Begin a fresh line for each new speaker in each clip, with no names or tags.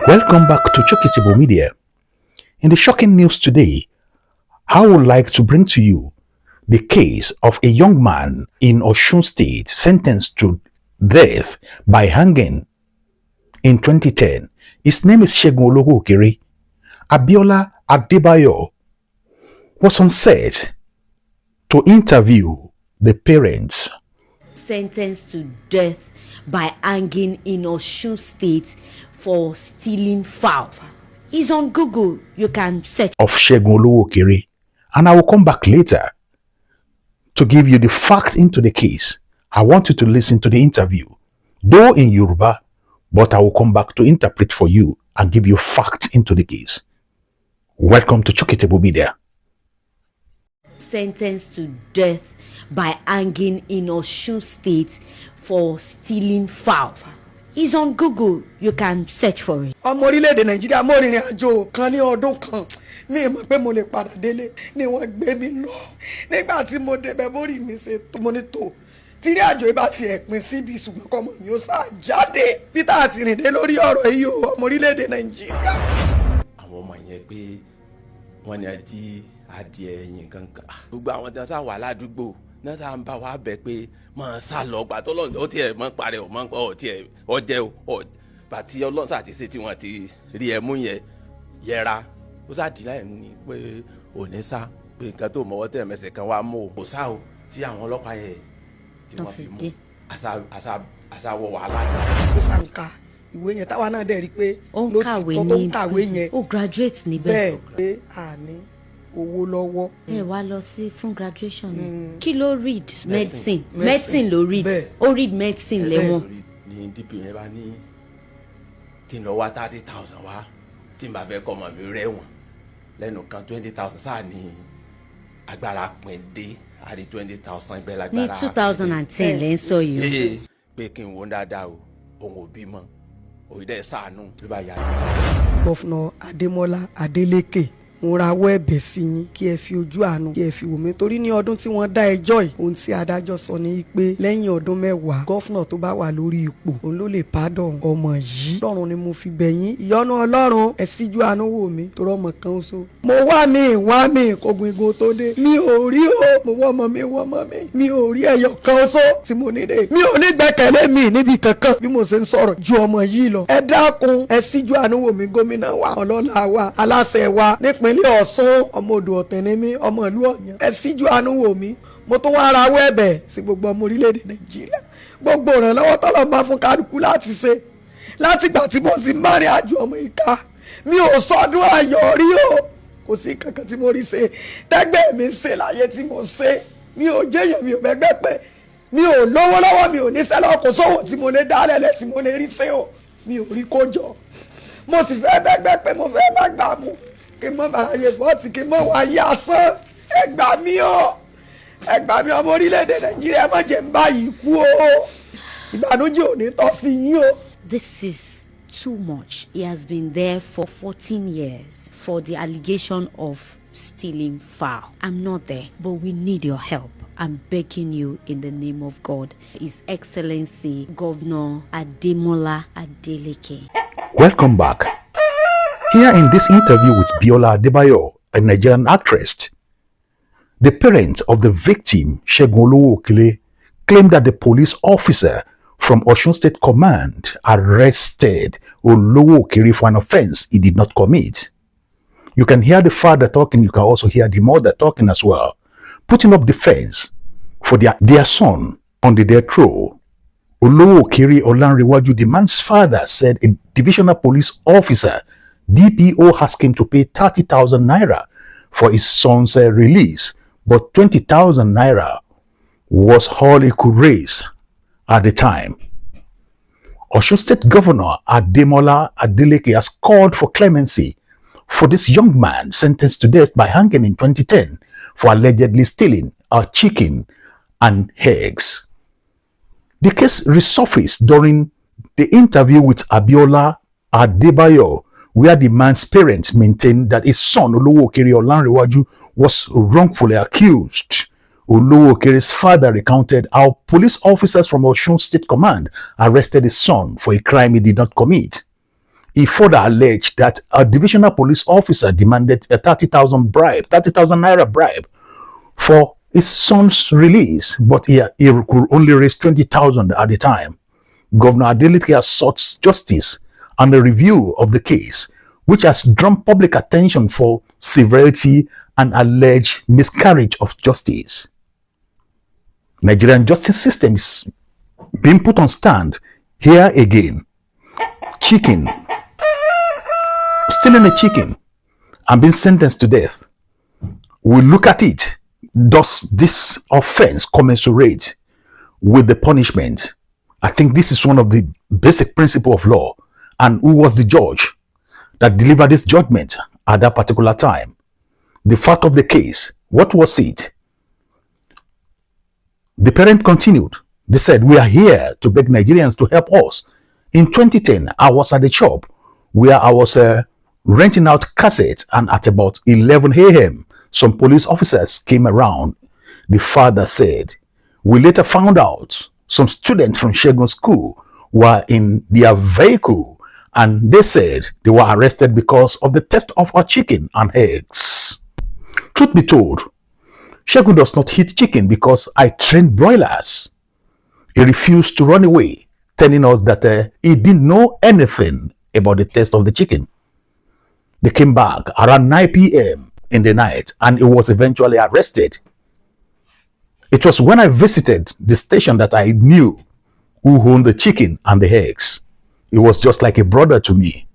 Welcome back to Chokitable Media. In the shocking news today, I would like to bring to you the case of a young man in Osun State sentenced to death by hanging in 2010. His name is Segun OLOWOKERE. Gov.Adeleke was on set to interview the parents.
Sentenced to death by hanging in Osun State for stealing fowl. He's on Google. You can search
Of Segun OLOWOKERE, and I will come back later to give you the fact into the case. I want you to listen to the interview, though in Yoruba, but I will come back to interpret for you and give you fact into the case. Welcome to Chokitable Media.
Sentenced to death by hanging in Osun State for stealing fowl. He's on Google. You can search for it.
Ọmọ orílẹ̀-èdè Nàìjíríà mo rìnrìn àjò kan ní ọdún kan mi mọ̀ pé mo lè padà délé ni wọ́n gbé mi lọ nígbà tí mo débẹ̀ mórí mi ṣe tó mo ní tó tírí àjò ibà ti ẹ̀pin síbi ṣùgbọ́n kọ́mọ mi ó sá jáde peter àti rìndé lórí ọ̀rọ̀ yìí o ọmọ orílẹ̀-èdè Nàìjíríà.
Àwọn ọmọ yẹn pé wọ́n ní àti adìẹ ẹ̀yìn kankan gbogbo àwọn tí wọ́n sá wà ládùúgbò náà sá ń bá wa bẹ̀ pé máa sá lọ gbà tó lọ́nà ó tiẹ̀ mọ́ parẹ́ ọ̀ mọ́ ọ̀ tiẹ̀ ọjẹ́ ọ̀ bàtí ọlọ́sà ti ṣe tí wọ́n ti rí ẹmú yẹn yẹra ó sá dì láì ní pé òní sá pé nǹkan tó mọ́wọ́ tẹ̀ mẹsẹ̀ kan wá mú o kò sá o tí àwọn ọlọ́pàá yẹn tí wọ́n fi mú àṣà wọ wàhálà yẹn.
ó sànkà ìwé yẹn táwa náà dẹ̀ rí i pé
ó ń kàwé
yẹn
ó graduate níbẹ̀.
bẹ́ẹ̀ pé àní owó lọ́wọ́.
ẹ wá lọ sí fún graduation ni kí ló read medicine ló read ó read medicine lẹ́wọ̀n.
ní dp yẹn bá ní kí n lọ wá 30,000 wá tí n bá fẹ́ kọ́ ọmọ mi rẹ̀wọ̀n lẹ́nu kan 20,000 sáà ní agbára pin dé àrí 20,000 gbẹ́ lágbára.
ní 2010 lẹ́ ń sọ yìí.
pé kí n wo dáadáa o òun ò bímọ òyìnbó ṣàánú ló bá yára.
Gov.Ademola Adeleke mo rawọ́ ẹ̀bẹ̀ sí yín kí ẹ fi ojú àánú kí ẹ fi wò mí torí ní ọdún tí wọ́n dá ẹjọ́ yìí ohun tí adájọ́ sọ ni pé lẹ́yìn ọdún 10 gọ́fúnà tó bá wà lórí ipò òun ló lè pardon ọmọ yìí. Ọlọ́run ni mo fi bẹ̀ yín ìyọ́nú Ọlọ́run ẹ síjú àánú wò mí torí ọmọ kan ṣoṣo. mo wá mi kógun igun tó dé mi ò rí o mo wọ́ ọmọ mi ò rí ẹyọ kan ṣoṣo tí mo ní dé mi ò ní gbẹ́kẹ̀lé mi níbi kankan bí mo ṣe ń sọ̀rọ̀ ju ọmọ yìí lọ. ẹ dákun ẹ síjú àánú wò mí gómìnà wa ọlọ́lá wa aláṣẹ wa nípínlẹ̀ Ọ̀ṣun ọmọ odò ọ̀tẹ̀ ni mí ọmọ ìlú Ọ̀yàn ẹ síjú àánú wò mí mo tún wá rawọ́ ẹ̀bẹ̀ sí gbogbo ọmọ orílẹ̀-èdè Nàìjíríà gbogbo ìrànlọ́wọ́ tọ́lọ́ máa fún kálukú láti ṣe látìgbà tí mo ti márìn àjò ọmọ ìka mi ò sọdún ayọ̀ rí o kò sí kankan tí mo rí ṣe tẹ́gbẹ́ mi ṣe láyé tí mo ṣe mi ò jẹ́yàn mi ò bẹ́gbẹ́ pẹ́ mi ò lówó lọ́wọ́ mi ò ní sẹ́lọ̀ kò sówó tí mo lè dá lẹ́lẹ́ tí mo lè rí ṣe o mi ò rí kó jọ mo sì fẹ́ bẹ́gbẹ́ pé mo fẹ́ má gbà mú kí n mọ bàráyé bọ́ọ̀tì kí n mọ wáyé asán ẹ gbà mí ọmọ orílẹ̀-èdè Nàìjíríà má jẹ́ ń báyìí kú o ìbànújẹ́ ò ní tọ́ sí yín o.
This is too much. He has been there for 14 years for the allegation of stealing fowl. I'm not there, but we need your help. I'm begging you in the name of God. His Excellency Governor Ademola Adeleke.
Welcome back. Here in this interview with Biola Adebayo, a Nigerian actress, the parents of the victim, Segun OLOWOKERE, claimed that the police officer from Osun State Command arrested OLOWOKERE for an offense he did not commit. You can hear the father talking, you can also hear the mother talking as well, putting up defense for their son on the death row. OLOWOKERE Olanrewaju, the man's father, said a divisional police officer DPO asked him to pay 30,000 naira for his son's release, but 20,000 naira was all he could raise at the time. Osun State Governor Ademola Adeleke has called for clemency for this young man sentenced to death by hanging in 2010 for allegedly stealing a chicken and eggs. The case resurfaced during the interview with Biola Adebayo, where the man's parents maintained that his son OLOWOKERE Olanrewaju was wrongfully accused. OLOWOKERE's father recounted how police officers from Osun State Command arrested his son for a crime he did not commit. He further alleged that a divisional police officer demanded a 30,000 naira bribe for his son's release, but he could only raise 20,000 at the time. Governor Adeleke has sought justice and a review of the case, which has drawn public attention for severity and alleged miscarriage of justice. Nigerian justice system is being put on stand here again. Chicken, stealing a chicken and being sentenced to death. We look at it. Does this offense commensurate with the punishment? I think this is one of the basic principles of law. And who was the judge that delivered this judgment at that particular time? The fact of the case, what was it? The parent continued. They said, we are here to beg Nigerians to help us. In 2010, I was at the shop where I was renting out cassettes, and at about 11 a.m., some police officers came around. The father said, we later found out some students from Segun school were in their vehicle, and they said they were arrested because of the theft of our chicken and eggs. Truth be told, Segun does not eat chicken because I trained broilers. He refused to run away, telling us that he didn't know anything about the taste of the chicken. They came back around 9 p.m. in the night, and he was eventually arrested. It was when I visited the station that I knew who owned the chicken and the eggs. He was just like a brother to me.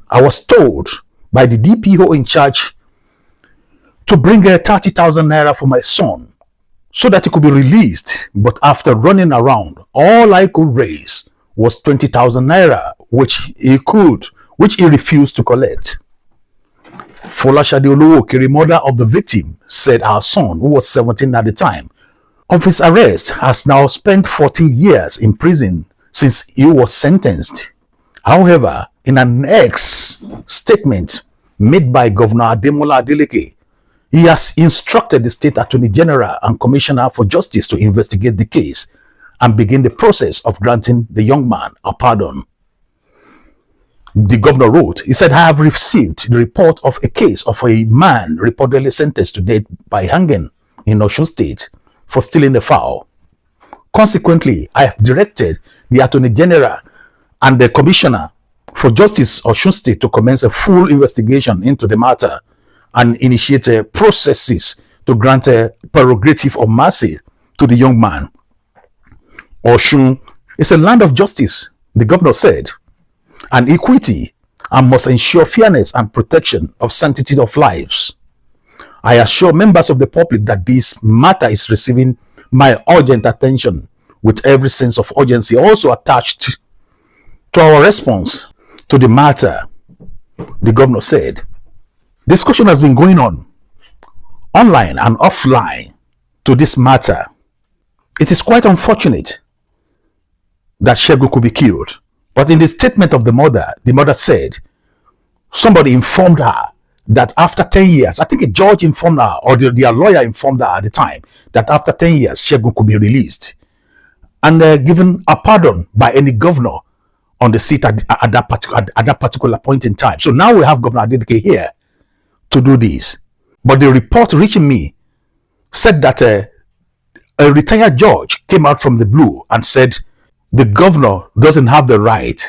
I was told by the DPO in charge to bring 30,000 naira for my son so that he could be released. But after running around, all I could raise was 20,000 naira, which he refused to collect. Folashade Olowokere, mother of the victim, said our son, who was 17 at the time of his arrest, has now spent 14 years in prison since he was sentenced. However, in an statement made by Gov.Adeleke, he has instructed the State Attorney General and Commissioner for Justice to investigate the case and begin the process of granting the young man a pardon. The governor wrote, he said, I have received the report of a case of a man reportedly sentenced to death by hanging in Osun State for stealing a fowl. Consequently, I have directed the Attorney General and the Commissioner for Justice Osun State to commence a full investigation into the matter and initiate processes to grant a prerogative of mercy to the young man. Osun is a land of justice, the governor said, and equity, and must ensure fairness and protection of sanctity of lives. I assure members of the public that this matter is receiving my urgent attention with every sense of urgency also attached to our response to the matter, the governor said. Discussion has been going on online and offline to this matter. It is quite unfortunate that Segun could be killed. But in the statement of the mother said somebody informed her that after 10 years, I think a judge informed her, or their lawyer informed her at the time, that after 10 years, Segun could be released and given a pardon by any governor on the seat at that particular point in time. So now we have Governor Adeleke here to do this. But the report reaching me said that a retired judge came out from the blue and said the governor doesn't have the right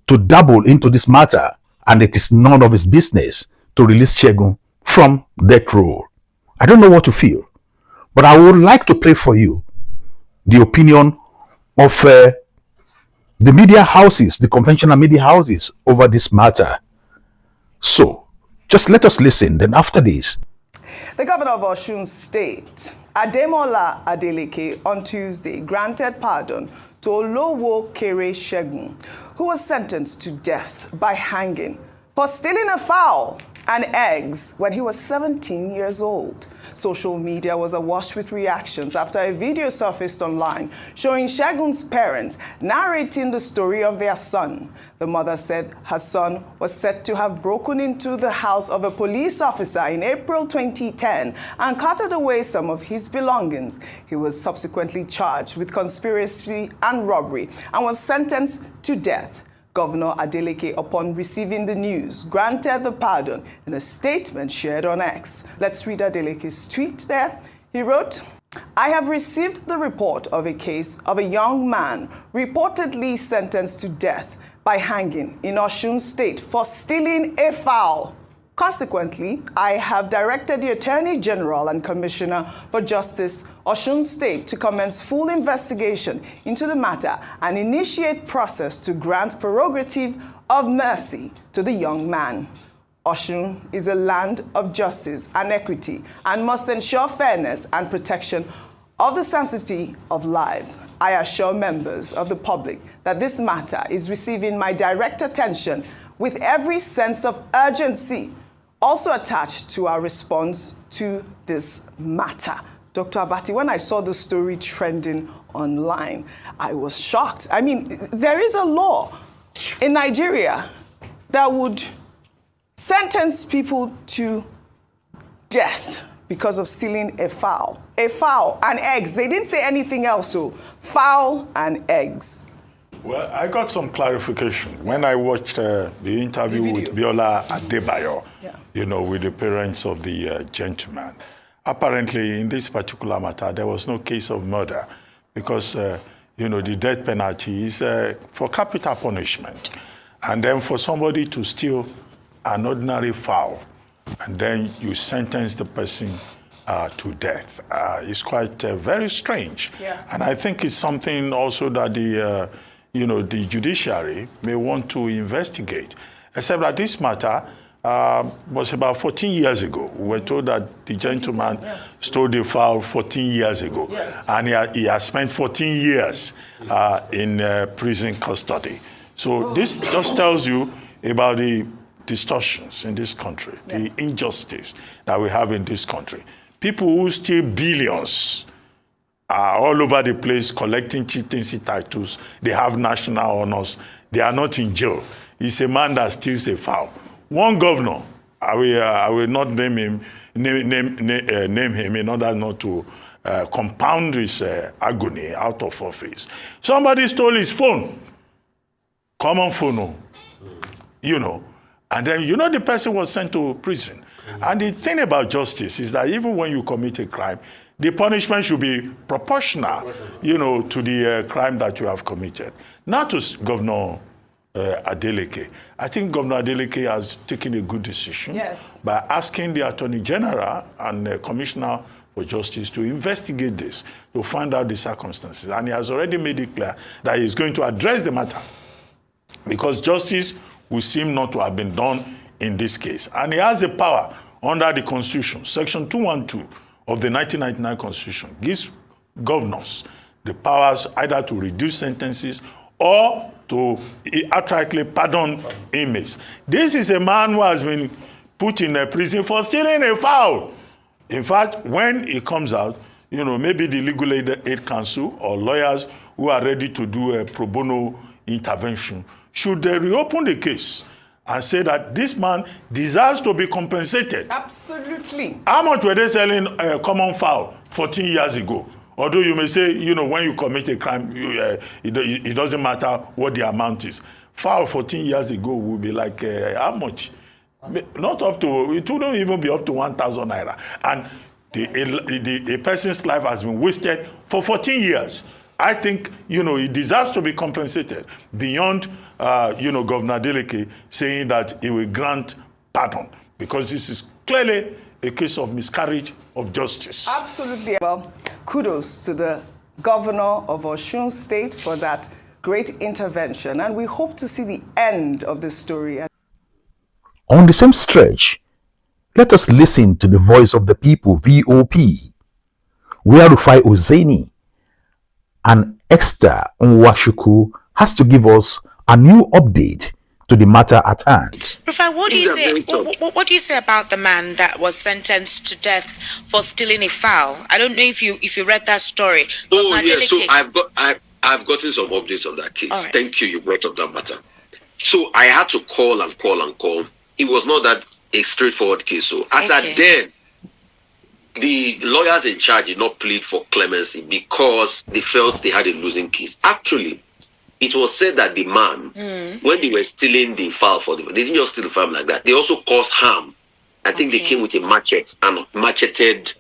to dabble into this matter, and it is none of his business to release Segun from death row. I don't know what to feel, but I would like to play for you the opinion of the media houses, the conventional media houses over this matter. So, just let us listen, then after this.
The governor of Osun State, Gov.Adeleke, on Tuesday granted pardon to OLOWOKERE Segun, who was sentenced to death by hanging for stealing a fowl and eggs when he was 17 years old. Social media was awash with reactions after a video surfaced online showing Segun's parents narrating the story of their son. The mother said her son was said to have broken into the house of a police officer in April 2010 and carted away some of his belongings. He was subsequently charged with conspiracy and robbery and was sentenced to death. Governor Adeleke, upon receiving the news, granted the pardon in a statement shared on X. Let's read Adeleke's tweet there. He wrote, "I have received the report of a case of a young man reportedly sentenced to death by hanging in Osun State for stealing a fowl. Consequently, I have directed the Attorney General and Commissioner for Justice, Osun State, to commence full investigation into the matter and initiate process to grant prerogative of mercy to the young man. Osun is a land of justice and equity and must ensure fairness and protection of the sanctity of lives. I assure members of the public that this matter is receiving my direct attention with every sense of urgency also attached to our response to this matter." Dr. Abati, when I saw the story trending online, I was shocked. I mean, there is a law in Nigeria that would sentence people to death because of stealing a fowl. A fowl and eggs. They didn't say anything else, so fowl and eggs.
Well, I got some clarification. When I watched the interview with Gov.Adeleke, with the parents of the gentleman, apparently in this particular matter, there was no case of murder because, the death penalty is for capital punishment. And then for somebody to steal an ordinary fowl, and then you sentence the person to death, is quite very strange.
Yeah.
And I think it's something also that the judiciary may want to investigate, except that this matter was about 14 years ago. We were told that the gentleman stole the fowl 14 years ago,
yes.
And he has spent 14 years in prison custody. So this just tells you about the distortions in this country, the injustice that we have in this country. People who steal billions are all over the place collecting chieftaincy titles. They have national honors. They are not in jail. It's a man that steals a fowl. One governor, I will not name him in order not to compound his agony out of office. Somebody stole his phone, common phone, and then the person was sent to prison. And the thing about justice is that even when you commit a crime, the punishment should be proportional, to the crime that you have committed. Now to Governor Adeleke. I think Governor Adeleke has taken a good decision by asking the Attorney General and the Commissioner for Justice to investigate this, to find out the circumstances. And he has already made it clear that he is going to address the matter because justice will seem not to have been done in this case. And he has the power under the Constitution. Section 212 of the 1999 Constitution gives governors the powers either to reduce sentences or to outrightly pardon inmates. This is a man who has been put in a prison for stealing a fowl. In fact, when he comes out, maybe the Legal Aid Council or lawyers who are ready to do a pro bono intervention should reopen the case and say that this man deserves to be compensated.
Absolutely.
How much were they selling a common fowl 14 years ago? Although you may say, when you commit a crime, it doesn't matter what the amount is. Fowl 14 years ago would be like, how much? Not up to, it wouldn't even be up to 1,000 naira. And the person's life has been wasted for 14 years. I think, he deserves to be compensated beyond, Governor Adeleke saying that he will grant pardon, because this is clearly a case of miscarriage of justice.
Absolutely. Well, kudos to the governor of Osun State for that great intervention, and we hope to see the end of this story.
On the same stretch, let us listen to the voice of the people, VOP, where Rufai Ozeni and Esther Nwashuku has to give us a new update to the matter at hand.
Rufai, what do you say about the man that was sentenced to death for stealing a fowl? I don't know if you read that story.
Oh yes, so I've gotten some updates on that case. Right. Thank you brought up that matter. So I had to call. It was not that a straightforward case. So as at then, the lawyers in charge did not plead for clemency because they felt they had a losing case. Actually, it was said that the man, when they were stealing the fowl for them, they didn't just steal the fowl like that. They also caused harm. I think they came with a machete and macheted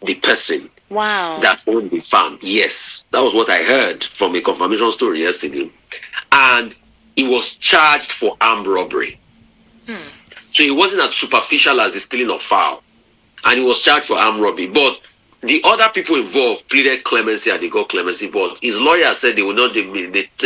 the person.
Wow.
That owned the farm. Yes. That was what I heard from a confirmation story yesterday. And he was charged for armed robbery. So it wasn't as superficial as the stealing of fowl. And he was charged for armed robbery. But the other people involved pleaded clemency and they got clemency. But his lawyer said they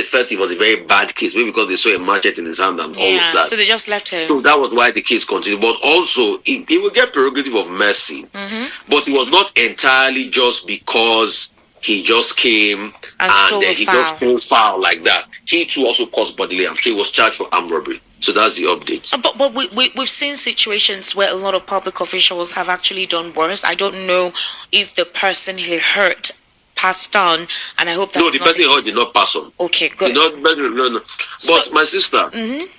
felt it was a very bad case, maybe because they saw a machete in his hand and all of that.
So they just left him.
So that was why the case continued. But also, he will get prerogative of mercy. But it was not entirely just because he just came and he just stole foul like that. He too also caused bodily harm. So he was charged for armed robbery. So that's the update.
But we've seen situations where a lot of public officials have actually done worse. I don't know if the person he hurt passed on, and I hope that's
no, the person he hurt did not pass on.
Okay, good.
No. But my sister,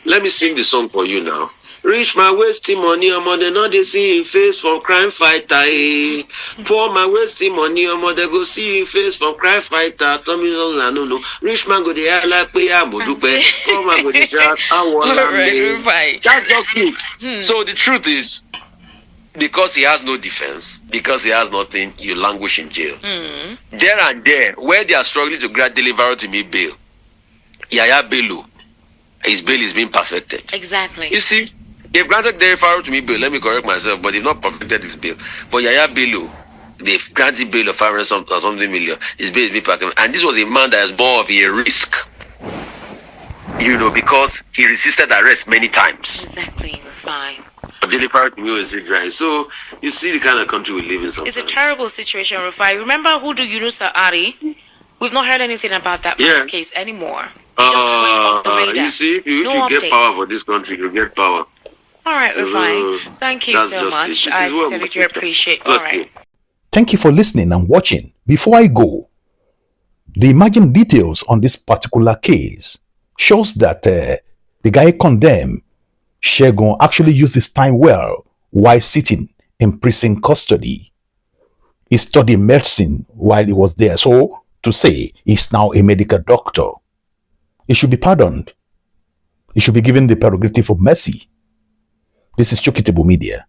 let me sing the song for you now. Rich man wasting money, they not they see him face from crime fighter. Eh. Poor man wasting money, they go see him face from crime fighter. No. Rich man go there like pay amodupe. Poor man go there
Right.
That's just it. So the truth is, because he has no defense, because he has nothing, you languish in jail. There and there, where they are struggling to grant delivery to me bail, Yaya Bello, his bail is being perfected.
Exactly.
You see, they've granted delivery to me bail, let me correct myself, but they've not perfected his bail. But Yaya Bello, they've granted bail of 500 something million. His bail is being perfected. And this was a man that is more of a risk, because he resisted arrest many times.
Exactly, fine.
Delivery to me is dry. So you see the kind of country we live in sometimes.
It's a terrible situation, Rufai. Remember Hudu Yunusa Ari? We've not heard anything about that man's case anymore. Just going off the radar.
You see, if you get power for this country, you get power.
All right, Rufai. Thank you so much. I sincerely do appreciate. All right.
Thank you for listening and watching. Before I go, the imagined details on this particular case shows that the guy condemned, Segun, actually used his time well while sitting in prison custody. He studied medicine while he was there, so to say, he's now a medical doctor. He should be pardoned. He should be given the prerogative of mercy. This is Chokitable Media.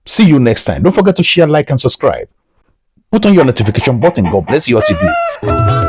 See you next time. Don't forget to share, like, and subscribe. Put on your notification button. God bless you as you do.